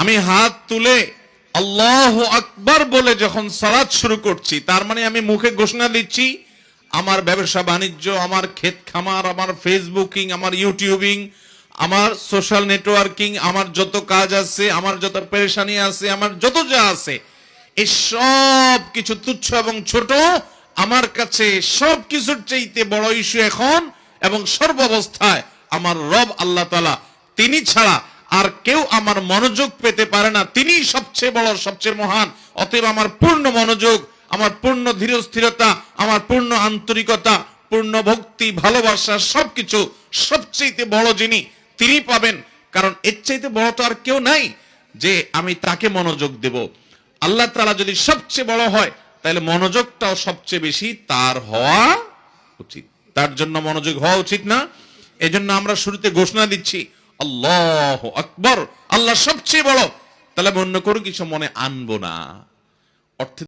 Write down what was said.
আমি হাত তুলে আল্লাহু আকবার বলে যখন সালাত শুরু করছি, তার মানে আমি মুখে ঘোষণা দিচ্ছি আমার ব্যবসা বাণিজ্য, আমার ক্ষেত খামার, আমার ফেসবুকিং, আমার ইউটিউবিং, আমার সোশ্যাল নেটওয়ার্কিং, আমার যত কাজ আছে, আমার যত পেরেশানি আছে, আমার যত যা আছে, এই সব কিছু তুচ্ছ এবং ছোট আমার কাছে সব কিছুর চাইতে বড় ইস্যু এখন এবং সর্বাবস্থায় আমার রব আল্লাহ তাআলা, তিনি ছাড়া আর কেউ আমার মনোযোগ পেতে পারে না, তিনি সবচেয়ে বড়, সবচেয়ে মহান। অতএব আমার পূর্ণ মনোযোগ, আমার পূর্ণ ধীরস্থিরতা, আমার পূর্ণ আন্তরিকতা, পূর্ণ ভক্তি, ভালোবাসা, সবকিছু সবচেয়ে বড় যিনি, তিনি পাবেন। কারণ এর চাইতে বড় তো আর কেউ নাই যে আমি তাকে মনোযোগ দেব। আল্লাহ তাআলা যদি সবচেয়ে বড় হয়, তাহলে মনোযোগটাও সবচেয়ে বেশি তার হওয়া উচিত, তার জন্য মনোযোগ হওয়া উচিত না? এজন্য আমরা শুরুতে ঘোষণা দিচ্ছি আল্লাহু আকবার, আল্লাহ সবচেয়ে বড়। তাহলে অন্য কোনো কিছু মনে আনবো না। অর্থে